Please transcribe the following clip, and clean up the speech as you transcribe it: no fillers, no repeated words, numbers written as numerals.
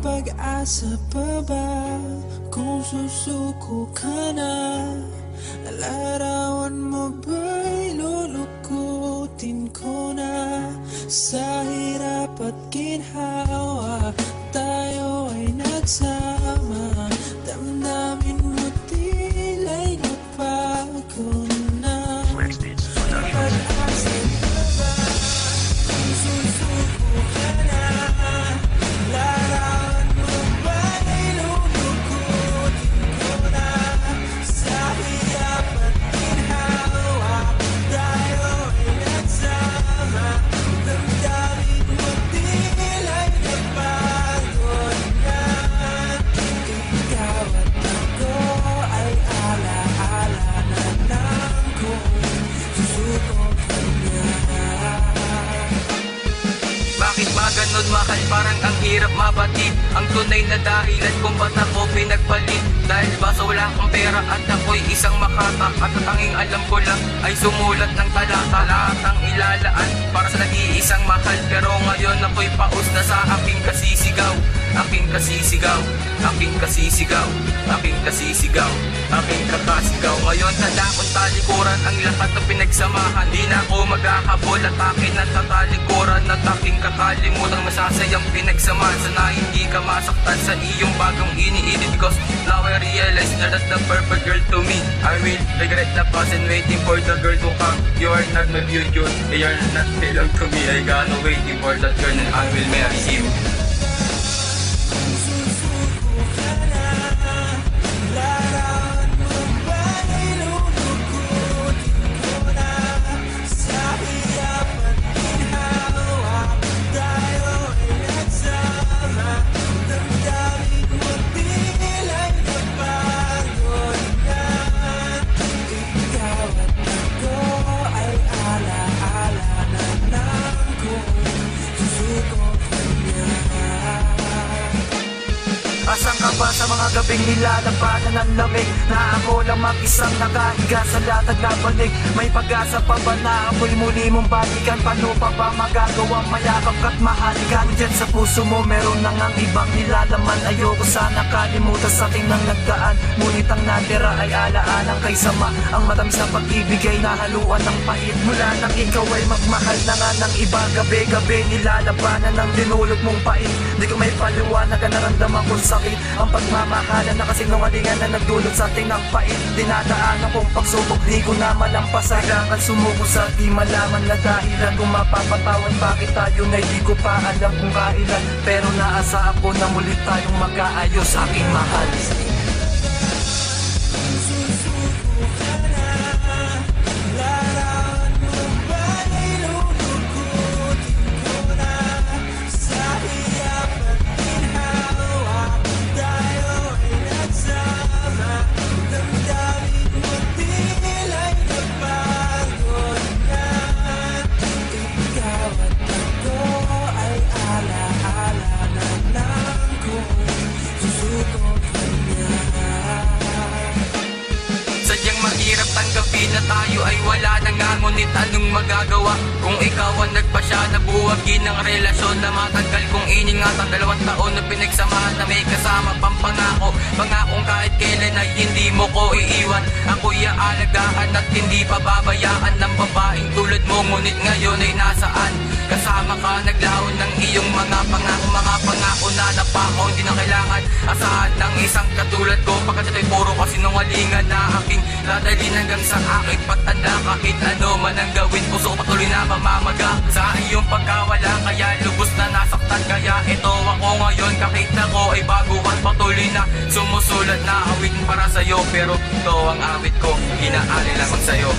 pag-asa pa ba kung susuko ka na? Larawan mo ba'y lulukutin ko na? Sa hirap at ginhawa tayo ay nagsama. Damdamin mo tila'y napago na. Pag-asa pa ba kung susuko ka na? Larawan mo ba'y lulukutin ko na? Sa hirap at ginhawa tayo ay nagsama. Damdamin mo tila'y napagod na. Ikaw at ako ay alaala na lang kung susuko ka na. Bakit ba ganun mahal? Parang ang hirap mabatid ang tunay na dahilan kung ba't ako pinagpalit. Dahil ba sa wala akong pera at ako'y isang makata, at ang tanging alam ko lang ay sumulat ng talata. Lahat ang ilalaan para sa nag-iisang mahal. Pero ngayon ako'y paus na sa aking kasisigaw. Aking kasisigaw, aking kasisigaw, aking kasisigaw, aking kakasigaw. Ngayon tanda kong talikuran ang lahat na pinagsamahan. Di na ako magkakabol at akin at tatalikuran at aking kakalimutan masasayang pinagsamahan. Sana hindi ka masaktan sa iyong bagong iniinit, because now I realize na that's the perfect girl to me. I will regret the past and waiting for the girl to come. You are not my future, you are not belong to me. I gonna waiting for that girl and I will marry him. Susuko ka na. Larawan mo ba'y lulukutin ko na? Sa hirap at ginhawa tayo ay nagsama. Damdamin mo tila'y napagod na. Ikaw at ako ay alaala na lang kung susuko ka na. Asan ka ba sa mga gabing nilalabanan ng lamig? Na ako lang mag-isang nakahiga sa latag na balik. May pag-asa pa ba na ako'y muli mong balikan? Paano pa ba magagawang mayakap at mahalikan? Kung dyan sa puso mo meron nang ang ibang nilalaman. Ayoko sana kalimutan sa ating nang nagdaan. Ngunit ang natira ay alaalang kay sama. Ang matamis na pag-ibig ay nahaluan ng pahit. Mula nang ikaw ay magmahal na nga ng iba. Gabi-gabi nilalabanan ng dinulot mong pait. Di ko may paliwanag na naramdaman kong sakit. Ang pagmamahalan na kasinungalingan na nagdulot sa ating ng pait. Dinadaanan kong pagsubok, di ko na malampasan. Kailangan sumuko sa di malaman na dahilan. Kung mapapatawad bakit tayo na di ko pa alam kung kailan. Pero naasa ako na muli tayong mag-aayos, aking mahal. Susuko ka na. Larawan mo ba'y lulukutin ko na? Sa hirap at ginhawa tayo ay nagsama. Damdamin mo tila'y napagod na. Ikaw at ako ay alaala na lang kung susuko ka na. Sadyang mahirap tanggapin na tayo ay wala na nga. Ngunit anong magagawa kung ikaw ang nagpasya na buwagin ng relasyon na matagal kong iningatan. 2 taon na pinagsamahan na may kasama pang pangako. Pangakong kahit kailan ay hindi mo ko iiwan. Ako'y aalagaan at hindi pababayaan ng babaeng tulad mo. Ngunit ngayon ay nasaan? Kasama ka naglaon ng iyong mga pangako. Mga pangako na napako, hindi na kailangan asahan ng isang katulad ko. Pagkat ito'y puro kasinungalingan na aking dadalhin hanggang sa aking pagtanda. Kahit ano man ang gawin, puso ko patuloy na mamamaga sa iyong pagkawala. Kaya lubos na nasaktan, kaya ito ako ngayon. Kahit ako ay baguhan, patuloy na sumusulat na awit para sa'yo. Pero ito ang awit ko, inaali lamang sa'yo.